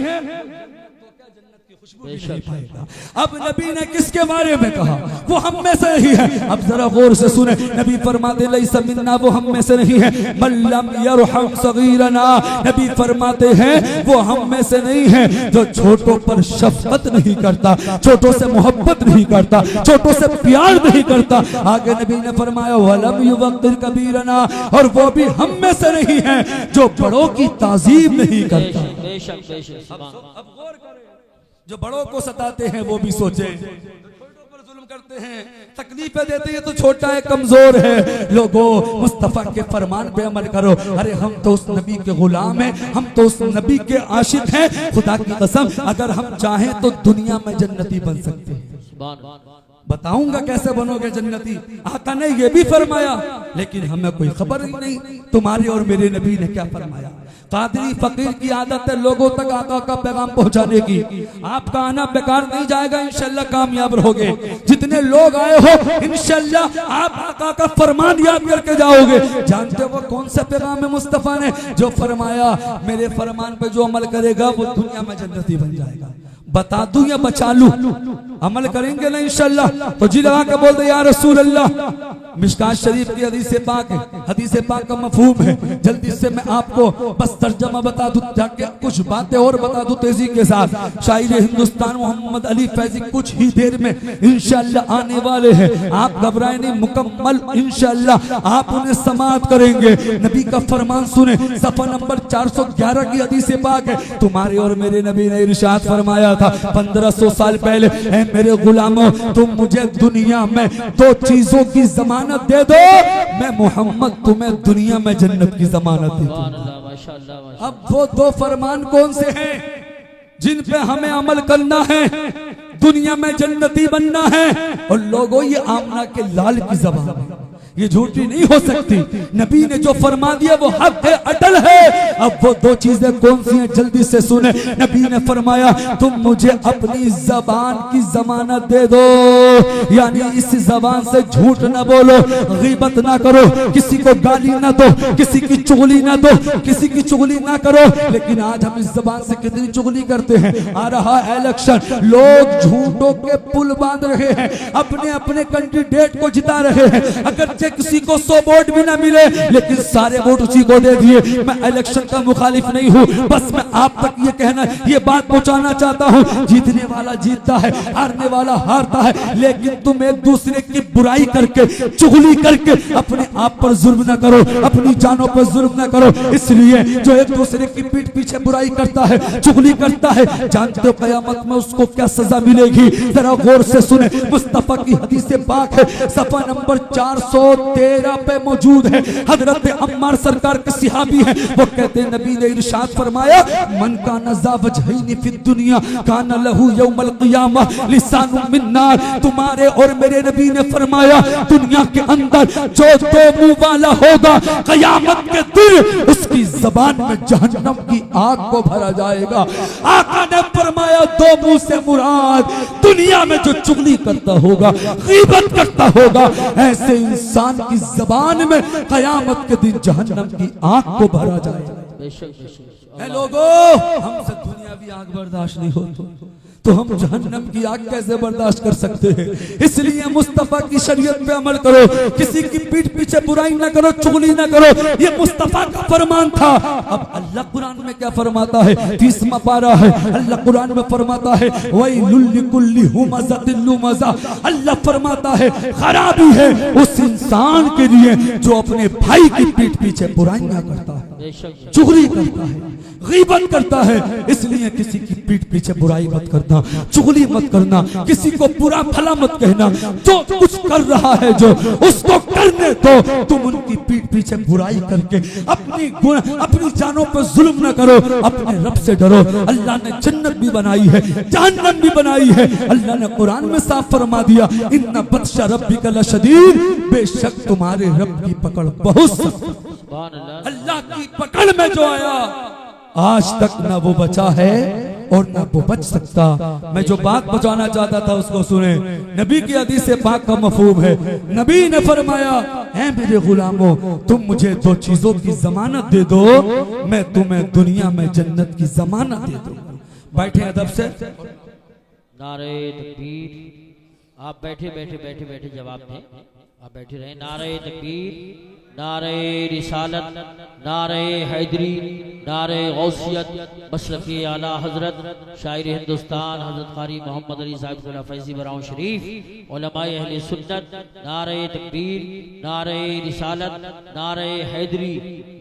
खुशबू भी नहीं पाएगा। अब नबी ने किसके बारे में कहा? वो हम में से नहीं है। अब जरा गौर से सुने, नबी फरमाते लैसा मिन्ना, वो हम में से नहीं है। मल्लम यरहम सगीरना, नबी फरमाते हैं वो हम में से नहीं है जो छोटों पर शफकत नहीं करता, छोटों से मोहब्बत नहीं करता, छोटों से प्यार नहीं करता। आगे नबी ने फरमाया वलम युवक्किर कबीरना, और वो भी हम में से नहीं है जो बड़ों की ताजीम नहीं करता। बेशक बेशक। अब गौर करें, जो बड़ों को सताते हैं वो भी सोचे, छोटों पर जुल्म करते हैं, तकलीफें देते हैं तो छोटा है, कमजोर है। लोगों मुस्तफा के फरमान पे अमल करो। अरे हम तो उस नबी के गुलाम हैं, हम तो उस नबी के आशिक हैं। खुदा की कसम अगर हम चाहें तो दुनिया में जन्नती बन सकते हैं। बताऊंगा कैसे बनोगे जन्नती, आका ने ये भी फरमाया, लेकिन हमें कोई खबर ही नहीं तुम्हारे और मेरे नबी ने क्या फरमाया। कादरी फकीर की आदत है लोगों तक आका का पैगाम पहुंचाने की। आपका आना बेकार नहीं जाएगा, इंशाल्लाह कामयाब रहोगे। जितने लोग आए हो इंशाल्लाह आप आका का फरमान याद करके जाओगे। जानते हो कौन सा पैगाम है मुस्तफा ने? जो फरमाया मेरे फरमान पे जो अमल करेगा वो दुनिया में जन्नती बन जाएगा। बता दूं या बचा लूं? अमल करेंगे ना इंशाल्लाह। तो जी लगा के बोल दे या रसूल अल्लाह। मिशकात शरीफ की हदीस पाक है, हदीस पाक का मफहूम है। जल्दी से मैं आपको बस तर्जमा बता दूं, जाके कुछ बातें और बता दूं तेजी के साथ। शायर हिंदुस्तान मोहम्मद अली फैजी कुछ ही देर में इंशाल्लाह आने वाले हैं। आप घबराए नहीं, मुकम्मल इंशाल्लाह आप उन्हें समाअत करेंगे। नबी का फरमान सुने, सफा नंबर 411 की हदीस पाक है। तुम्हारे और मेरे नबी ने इरशाद फरमाया था 1500 साल पहले, ऐ मेरे गुलामों तुम मुझे दुनिया में दो चीजों की जमानत दे दो, मैं मोहम्मद तुम्हें दुनिया में जन्नत की जमानत दे दूं। अब वो दो फरमान कौन से हैं जिन पे हमें अमल करना है, दुनिया में जन्नती बनना है? और लोगों ये आमना के लाल की जबान है, ये झूठी नहीं हो सकती। नबी ने जो फरमा दिया वो हक है, अटल है। अब वो दो चीजें कौन सी हैं जल्दी से सुने। नबी ने फरमाया तुम मुझे अपनी जबान की जमानत दे दो, यानी इस जबान से झूठ ना बोलो, गीबत ना करो, किसी को गाली ना दो, किसी की चुगली ना दो, किसी की चुगली ना करो। लेकिन आज हम इस जबान से कितनी चुगली करते हैं। आ रहा इलेक्शन, लोग झूठों के पुल बांध रहे हैं, अपने अपने कैंडिडेट को जिता रहे हैं। अगर किसी को 100 वोट भी ना मिले लेकिन सारे वोट उसी को दे दिए। मैं इलेक्शन का मुखालिफ नहीं हूँ, बस मैं आप तक ये कहना, ये बात पहुंचाना चाहता हूँ, जीतने वाला जीतता है, हारने वाला हारता है। लेकिन तुम एक दूसरे की बुराई करके, चुगली करके अपने आप पर जुल्म न करो, अपनी जानों पर जुल्म न करो। इसलिए जो एक दूसरे की पीठ पीछे बुराई करता है, चुगली करता है, जानते हो कयामत में उसको क्या सजा मिलेगी? जरा गौर से सुने, मुस्तफा की हदीस पाक है, सफा नंबर 413 पे मौजूद है। हजरत अम्मार सरकार के सिहाबी हैं, वो कहते हैं नबी ने इरशाद फरमाया मन का नज़ा वजहैनी फिद दुनिया काना लहू यौमल क़ियामा लिसानुम मिन नार। तुम्हारे और मेरे नबी ने फरमाया दुनिया के अंदर जो दो मुंह वाला होगा, क़यामत के दिन उसकी जबान में जहन्नम की आग को भरा जाएगा। आका ने फरमाया दो मुंह से मुराद दुनिया में जो चुगली करता होगा, गीबत करता होगा, ऐसे इंसान की जबान में कयामत के दिन जहन्नम की आग को भरा जाएगा। लोगों हमसे दुनियावी आग बर्दाश्त नहीं होती तो हम जहन्नम की आग कैसे बर्दाश्त कर सकते हैं? इसलिए मुस्तफा की शरीयत पे अमल करो, किसी की पीठ पीछे बुराई ना करो, चुगली ना करो। ये मुस्तफा का फरमान था। अब अल्लाह कुरान में क्या फरमाता है? 30वां पारा है, अल्लाह कुरान में फरमाता है वैलुल लिकुल्ली हुमज़तिन लुमज़ा। अल्लाह फरमाता है खराबी है उस इंसान के लिए जो अपने भाई की पीठ पीछे बुराइयां करता है, चुगली करता है, गीबत करता है। इसलिए किसी की पीठ पीछे बुराई मत करना, चुगली मत करना, किसी को बुरा भला मत कहना। जो कुछ कर रहा है जो उसको करने दो, तुम उनकी पीठ पीछे बुराई करके अपनी जानों पर जुल्म न करो, अपने रब से डरो। अल्लाह ने जन्नत भी बनाई है, जहन्नम भी बनाई है। अल्लाह ने कुरान में साफ फरमा दिया इन्ना बत्शा रब्बिका लशदीद, बेशक तुम्हारे रब की पकड़ बहुत सख्त। अल्लाह की पकड़ में जो आया आज तक ना वो बचा है और ना वो बच सकता। मैं जो बात बचाना चाहता था उसको सुने। नबी की हदीस पाक का मफहूम है, नबी ने फरमाया ऐ मेरे गुलामों तुम मुझे दो चीजों की जमानत दे दो, मैं तुम्हें दुनिया में जन्नत की जमानत दे दूंगा। बैठे अदब से, नारे तकबीर। आप बैठे बैठे बैठे बैठे जवाब दें, आप बैठे रहे। नारे तकबीर, नारे रिसालत, नारे हैदरी, नारे गौसियत, मशरक़ी आला हजरत शायर हिंदुस्तान हजरत क़ारी मोहम्मद अली साहिब फैज़ी बराऊं शरीफ, उलमाए अहले सुन्नत। नारे तकबीर, नारे रिसालत, नारे हैदरी,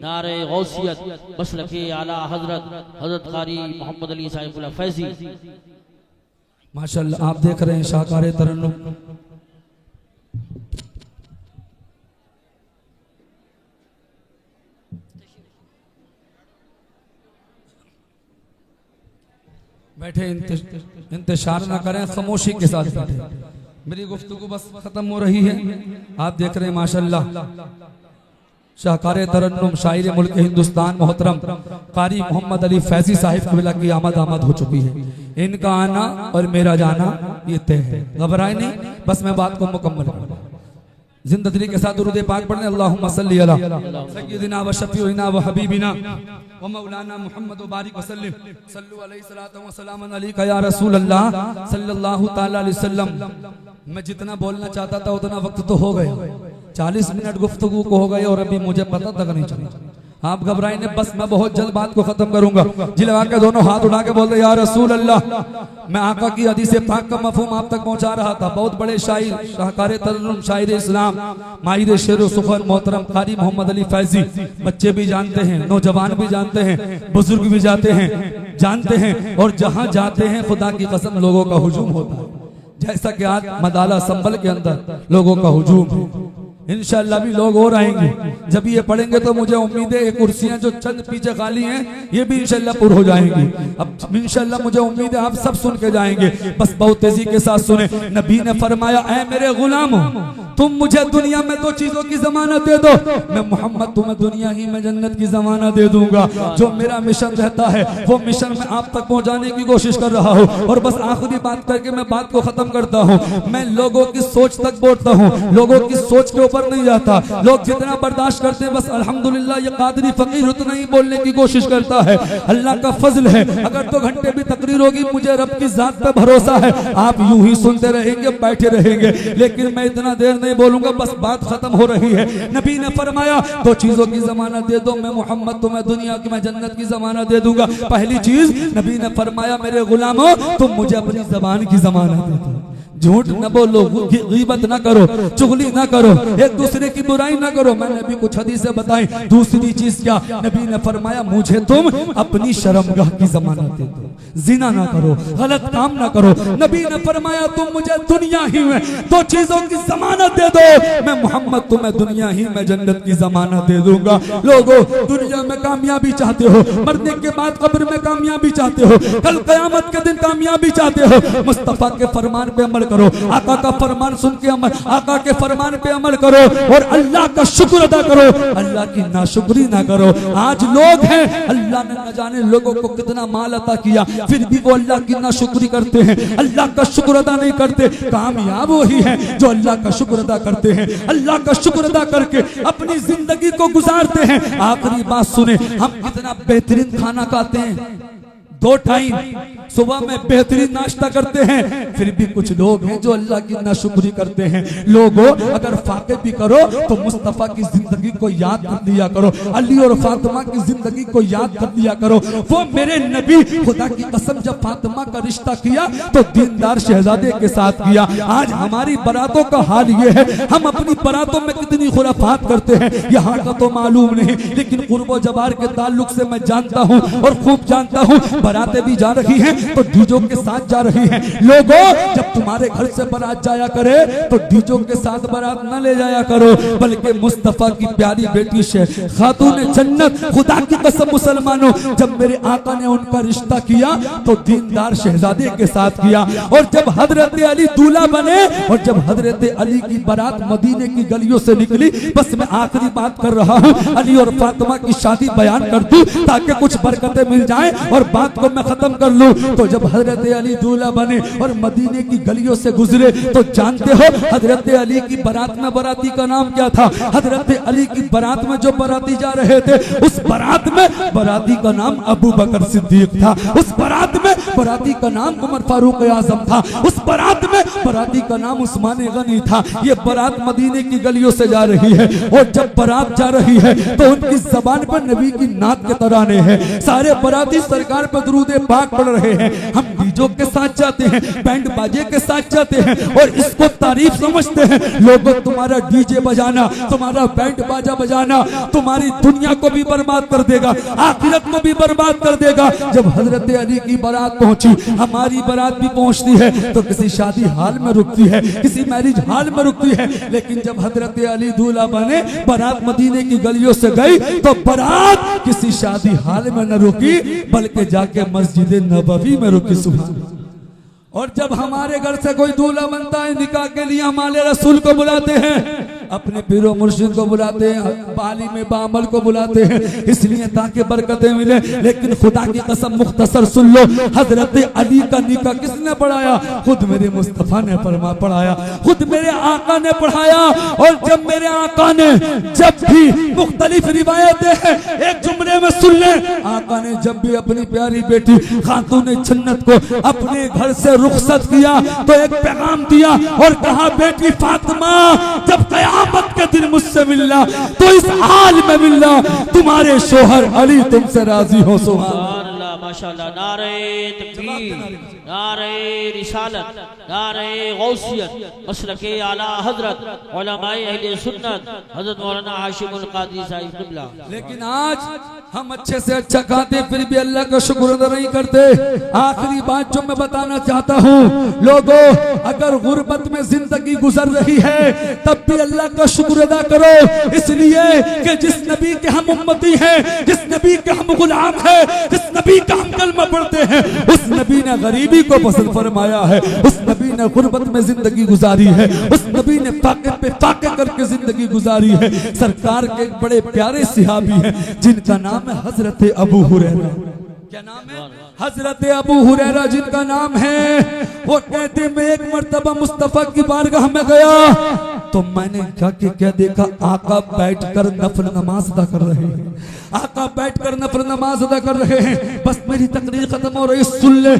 नारे गौसियत, मशरक़ी आला हजरत हजरत क़ारी मोहम्मद अली साहिब फैज़ी। माशाअल्लाह आप देख रहे हैं शाहकार तरन्नुम। बैठे, इंतजार ना करें, खामोशी के साथ बैठे। मेरी गुफ्तगू बस खत्म हो रही है। आप देख रहे हैं माशाअल्लाह शाहकार तरन्नुम शायर मुल्क हिंदुस्तान मोहतरम कारी मोहम्मद अली फैजी साहिब कबिला की आमद हो चुकी है। इनका आना और मेरा जाना ये तय है, घबराए नहीं, बस मैं बात को मुकम्मल करूँ। जिंदगी के साथ दुरूद पाक पढ़ने, अल्लाहुम्मा सल्ली अला सय्यिदिना व शफीइना व हबीबिना व मौलाना मुहम्मद व बारिक वसल्लिम सल्लु अलैहि सलातु व सलामन अलैका या रसूल अल्लाह सल्लल्लाहु तआला अलैहि वसल्लम। मैं जितना बोलना चाहता था उतना वक्त तो हो गया, 40 मिनट गुफ्तगू को हो गए और अभी मुझे पता तक नहीं चला। आप घबराए नहीं, बस मैं बहुत जल्द बात को खत्म करूंगा। जिलवा के दोनों हाथ उठा के बोल रहे या रसूल अल्लाह। मैं आका की हदीस पाक का मफहूम आप तक पहुंचा रहा था। बहुत बड़े शायर, शाहकार तरन्नुम, शायर इस्लाम, माहिर शेर व सुखन मोहतरम कारी मोहम्मद अली फैजी, बच्चे भी जानते हैं, नौजवान भी जानते हैं, बुजुर्ग भी जानते हैं और जहां जाते हैं खुदा की कसम लोगों का हुजूम होता है। जैसा कि आज मदाला संभल के अंदर लोगों का हुजूम है, इंशाअल्लाह भी लोग और आएंगे। जब ये पढ़ेंगे तो मुझे उम्मीद है ये कुर्सियां जो चंद पीछे खाली हैं ये भी इंशाअल्लाह पूरी हो जाएंगी। अब इंशाअल्लाह मुझे उम्मीद है आप सब सुन के जाएंगे, बस बहुत तेजी के साथ सुने। नबी ने फरमाया, ऐ मेरे गुलामों, तुम मुझे दुनिया में 2 चीजों की जमानत दे दो, मैं मोहम्मद तुम्हें दुनिया ही में जन्नत की जमानत दे दूंगा। जो मेरा मिशन रहता है वो मिशन मैं आप तक पहुंचाने की कोशिश कर रहा हूँ। और बस आखिरी बात करके मैं बात को खत्म करता हूँ। मैं लोगों की सोच तक बोलता हूँ, लोगों की सोच के ऊपर नहीं जाता। लोग जितना बर्दाश्त करते हैं बस अल्हम्दुलिल्लाह ये कादरी फकीर उतना ही बोलने की कोशिश करता है। अल्लाह का फजल है, अगर 2 घंटे भी तकरीर होगी मुझे रब की जात पे भरोसा है, आप यूं ही सुनते रहेंगे, बैठे रहेंगे, लेकिन मैं इतना देर नहीं बोलूंगा, बस बात खत्म हो रही है। नबी ने फरमाया 2 चीजों की जमानत दे दो, मैं मोहम्मद तुम्हें दुनिया की मैं जन्नत की जमानत दे दूंगा। पहली चीज नबी ने फरमाया, मेरे गुलामों तुम मुझे अपनी जबान की जमानत दे दो। झूठ न बोलो, गीबत न करो, चुगली न करो, एक दूसरे की बुराई न करो। मैंने भी कुछ हदीसें बताई। दूसरी चीज क्या? नबी ने फरमाया, मुझे तुम अपनी शर्मगाह की जमानत दे दो, जिना ना करो, गलत काम ना करो। नबी ने फरमाया, तुम मुझे दुनिया ही में 2 चीजों की जमानत दे दो, मैं मोहम्मद तुम्हें दुनिया ही में जन्नत की जमानत दे दूंगा। लोगों, दुनिया में कामयाबी चाहते हो, मरने के बाद कब्र में कामयाबी चाहते हो, कल कयामत के दिन कामयाबी चाहते हो, मुस्तफा के फरमान पे अमल करो, आका का फरमान सुन के अमल, आका के फरमान पे अमल करो और अल्लाह का शुक्र अदा करो, अल्लाह की नाशुक्री ना करो। आज लोग हैं, अल्लाह ने न जाने लोगों को कितना माल अता किया, फिर भी वो अल्लाह की नाशुक्री करते हैं, अल्लाह का शुक्र अदा नहीं करते। कामयाब वही है जो अल्लाह का शुक्र अदा करते हैं, अल्लाह का शुक्र अदा करके अपनी जिंदगी को गुजारते हैं। आखिरी बात सुने, हम कितना बेहतरीन खाना खाते हैं, 2 टाइम सुबह में बेहतरीन नाश्ता करते हैं, फिर भी कुछ लोग हैं जो अल्लाह की नाशुक्री करते हैं। लोगों, अगर फाके भी करो तो मुस्तफा की जिंदगी को याद कर लिया करो, अली और फातिमा की जिंदगी को याद कर लिया करो। वो मेरे नबी, खुदा की कसम, जब फातिमा का रिश्ता किया तो दीनदार शहजादे के साथ किया। आज हमारी बारातों का हाल ये है, हम अपनी बारातों में कितनी खुराफात करते हैं यहाँ का तो मालूम नहीं, लेकिन कुर्बो जबार के ताल्लुक से मैं जानता हूँ और खूब जानता हूँ। बारातें भी जा रही हैं तो डीजों के साथ जा रही हैं। लोगों, जब तुम्हारे घर से बारात जाया करे तो डीजों के साथ बारात न ले जाया करो, बल्कि मुस्तफा की प्यारी बेटी से खातून जन्नत, खुदा की कसम मुसलमानों, जब मेरे आका ने उनका रिश्ता किया तो दीनदार शहजादे के साथ किया। और जब हजरत अली दूल्हा बने और जब हजरत अली की बारात मदीने की गलियों से निकली, बस मैं आखिरी बात कर रहा हूँ, अली और फातिमा की शादी बयान कर दूं ताकि कुछ बरकतें मिल जाएं और बात को मैं खत्म कर लूं। तो जब हजरत अली दूल्हा बने और मदीने की गलियों से गुजरे तो जानते हो हजरत अली की बारात में बाराती का नाम क्या था? हजरत अली की बारात में जो बाराती जा रहे थे उस बारात में बाराती का नाम अबू बकर सिद्दीक था, उस बारात में बाराती का नाम उमर फारूक आजम था, उस बारात में बाराती का नाम उस्मान गनी था। ये बारात मदीने की गलियों से जा रही है और जब बारात जा रही है तो उनकी जबान पर नबी की नात के तराने हैं। सारे बाराती सरकार पर दुरूद पाक पढ़ रहे हैं। हम डीजों के साथ जाते हैं, बैंड बाजे के साथ जाते हैं और इसको तारीफ समझते हैं। लोगों, तुम्हारा डीजे बजाना, तुम्हारा बैंड बाजा बजाना तुम्हारी दुनिया को भी बर्बाद कर देगा, आखिरत को भी बर्बाद कर देगा। जब हजरत अली की बारात पहुंची, हमारी बारात भी पहुंचती है तो किसी शादी हाल में रुकती है, किसी मैरिज हाल में रुकती है, लेकिन जब हजरत अली दूल्हा बने, बारात मदीने की गलियों से गई तो बारात किसी शादी हाल में न रुकी बल्कि जाके मस्जिद नबवी में रुकी। सुबह। और जब हमारे घर से कोई दूल्हा बनता है निकाह के लिए, हमारे रसूल को बुलाते हैं, अपने पीरो मुर्शिद को बुलाते हैं, बाली में बामल को बुलाते हैं इसलिए ताकि बरकतें मिले। लेकिन खुदा की कसम मुख्तसर सुन लो, हजरत अली का निकाह किसने पढ़ाया? खुद मेरे मुस्तफा ने पढ़ाया, खुद मेरे आका ने पढ़ाया। और जब मेरे आका ने जब भी मुख्तलिफ रिवायतें हैं एक जुमले में सुन ले, आका ने जब भी अपनी प्यारी बेटी खातून जन्नत को अपने घर से रुखसत किया तो एक पैगाम दिया और कहा, बेटी फातिमा जब कयामत के दिन मुझसे मिलना तो इस हाल में मिलना, तुम्हारे शोहर अली तुमसे राजी हो। सुभान माशाअल्लाह। नारे तकबीर, नारे रिसालत, नारे गौसियत, मसलके आला हजरत उलमाए अहले सुन्नत हजरत मौलाना हाशिमुल कादरी साहिब क़िबला। लेकिन आज हम अच्छे से अच्छा खाते फिर भी अल्लाह का शुक्र अदा नहीं करते। आखिरी बात जो मैं बताना चाहता हूँ, लोगों अगर गुर्बत में जिंदगी गुजर रही है तब भी अल्लाह का शुक्र अदा करो, इसलिए कि जिस नबी के हम उम्मती हैं, जिस नबी के हम गुलाम हैं, जिस नबी का हम कलमा पढ़ते हैं, उस नबी ने गरीबी को पसंद फरमाया है, उस नबी ने गुर्बत में जिंदगी गुजारी है, उस नबी ने फाके पे फाके करके जिंदगी गुजारी है। सरकार के एक बड़े प्यारे सिहाबी हैं जिनका नाम है हजरत अबू हुरैरा। क्या नाम है? हजरत अबू हुरैरा जिनका नाम है। वो कहते मैं एक मर्तबा मुस्तफा की बारगाह में गया तो मैंने क्या देखा, आका बैठकर नफल नमाज अदा कर रहे हैं, आका बैठकर नफल नमाज अदा कर रहे हैं। बस मेरी तकरीर खत्म हो रही, सुन ले।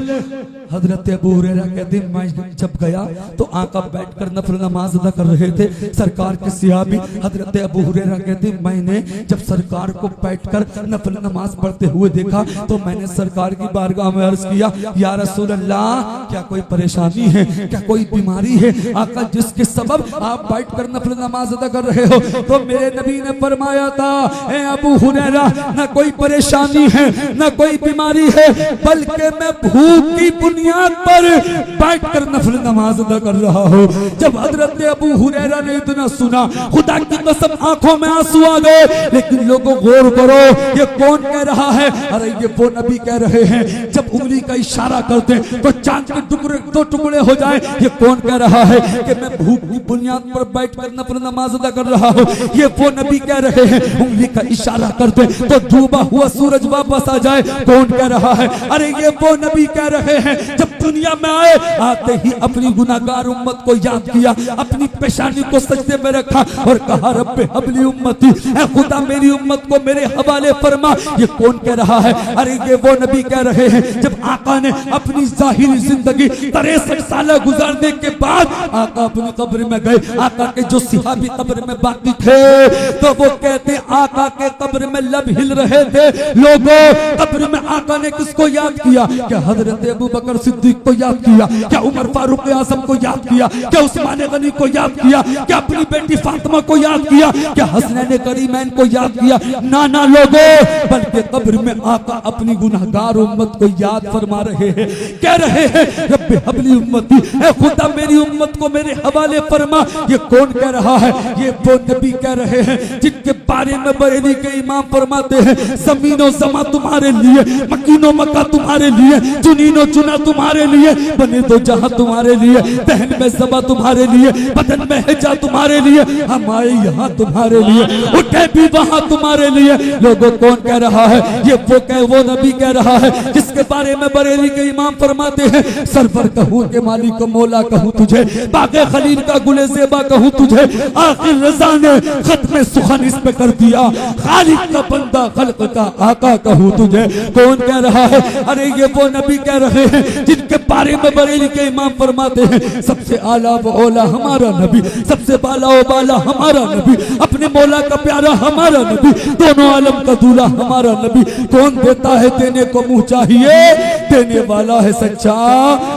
हजरत अबू हुरैरा कहते मैं जब गया तो आका बैठकर नफल नमाज अदा कर रहे थे। सरकार के सिहाबी हजरत अबू हुरैरा कहते मैंने जब सरकार को बैठकर नफल नमाज पढ़ते हुए देखा तो मैंने सरकार की बारगाह में अर्ज किया, या रसूल अल्लाह क्या कोई परेशानी है, क्या कोई बीमारी है? आका जिसके सबब आप बैठकर नफल नमाज अदा कर रहे हो। तो मेरे नबी ने फरमाया था, ए अबू हुरैरा न कोई परेशानी है न कोई बीमारी है, बल्कि मैं भूख की बुनियाद पर बैठकर नफल नमाज अदा कर रहा हूँ। जब हजरत अबू हुरैरा ने इतना सुना, खुदा की कसम आंखों में आंसू आ गए। लेकिन लोगों गौर करो, ये कौन कह रहा है? अरे ये वो नबी कह रहे हैं जब उंगली का इशारा करते तो चांद के टुकड़े दो टुकड़े हो जाए। ये कौन कह रहा है कि मैं भूख की बुनियाद पर बैठकर नफल नमाज अदा कर रहा हूँ? ये वो नबी कह रहे हैं उंगली का इशारा करते तो डूबा हुआ सूरज वापस आ जाए। कौन कह रहा है? अरे ये वो नबी कह रहे हैं जब दुनिया में आए आते ही अपनी गुनाहगार उम्मत को याद किया, अपनी पेशानी को सजदे में रखा और कहा, रब्बे हबली उम्मती, ऐ खुदा मेरी उम्मत को मेरे हवाले फरमा। ये कौन कह रहा है? अरे ये वो नबी कह रहे हैं जब आका ने अपनी जाहिरी जिंदगी 63 साल गुजारने के बाद आका अपनी कब्र में गए। आका के जो सिहाबी कब्र में बाकी थे तो वो कहते आका के कब्र में लब हिल रहे थे। लोगों कब्र में आका ने किसको याद किया? क्या हजरत अबू बकर सिद्दीक को याद किया? क्या उमर फारूक आजम को याद किया? क्या उस्मान गनी को याद किया? क्या अपनी बेटी फातिमा को याद किया? क्या हसनैन करीमैन को याद किया? ना ना लोगों, बल्कि कब्र में आका अपनी गुनाहगार उम्मत को याद फरमा रहे हैं, कह रहे हैं रब्बे हबली उम्मती, ऐ खुदा मेरी उम्मत को मेरे हवाले फरमा। ये कौन कह रहा है? ये वो नबी कह रहे हैं जिनके बारे में बरेली के इमाम फरमाते हैं, जमीनो जमा तुम्हारे लिए, मकीनो मक्का तुम्हारे लिए, चुनीनो चुना तुम्हारे लिए, बने तो जहां तुम्हारे लिए, दहन में सबा तुम्हारे लिए, बदन में हिजा तुम्हारे लिए, हम आए यहाँ तुम्हारे लिए, उठे भी वहां तुम्हारे लिए। लोगों कौन कह रहा है? ये वो नबी कह रहा है जिसके बारे में बरेली के इमाम फरमाते हैं, सरवर कहूँ के मालिक मौला कहूँ तुझे, बागे खलील का गुले ज़ेबा कहूँ तुझे, आखिर रज़ा ने खत्म सुखन इस पे कर दिया, खालिक का बंदा खल्क का आका कहूँ तुझे। कौन कह रहा है? अरे ये वो नबी कह रहे हैं जिनके बारे में बरेली के इमाम फरमाते हैं, सबसे आला व औला हमारा नबी, सबसे बाला व बाला हमारा नबी, अपने मौला का प्यारा हमारा नबी, दोनों आलम का दूल्हा हमारा नबी। कौन देता है? देने को मुंह चाहिए, देने वाला है सच्चा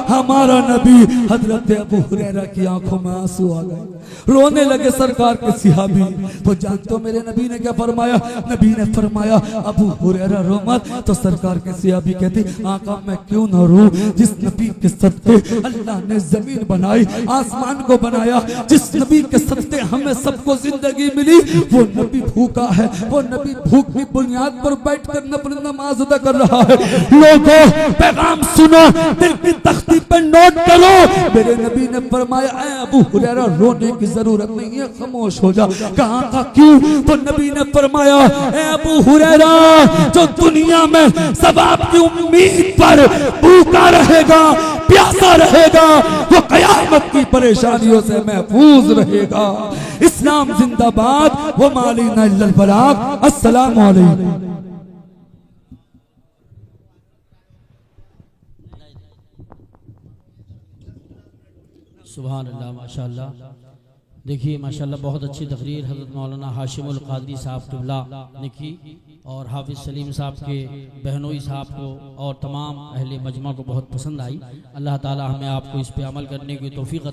हमारा नबी। हजरत अबू हुरैरा की आंखों में आंसू आ गए, रोने लगे सरकार के सिहाबी। तो जानते हो मेरे नबी ने क्या फरमाया? नबी ने फरमाया अबू हुरैरा रो मत। तो सरकार के सिहाबी कहती, आका मैं क्यों न रो, जिस नबी के सदके अल्लाह ने जमीन बनाई, आसमान को बनाया, जिस नबी के सदके हमें सबको जिंदगी मिली, वो नबी भूखा है, वो नबी भूख की बुनियाद पर बैठकर नफल नमाज अदा कर रहा है। लोगों पैगाम सुनो, दिल की तख्ती पर नोट करो। मेरे नबी ने फरमाया ऐ अबू हुरैरा रोने की जरूरत नहीं है, खामोश हो जा। कहा था क्यों? तो नबी ने फरमाया ऐ अबू हुरैरा, जो दुनिया में सवाब की उम्मीद पर भूखा रहेगा, प्यासा रहेगा, वो कयामत की परेशानियों से महफूज रहेगा। इस्लाम जिंदाबाद, वो मालिना इल्लल बलाग। अस्सलामु अलैकुम। सुभान अल्लाह, माशाअल्लाह। देखिए माशाअल्लाह बहुत अच्छी तकरीर हज़रत मौलाना हाशिमुल क़ादरी साहब क़िबला ने की और हाफिज़ सलीम साहब के बहनोई साहब को और तमाम अहले मजमा को बहुत पसंद आई। अल्लाह ताला हमें आपको इस पे अमल करने की तौफीक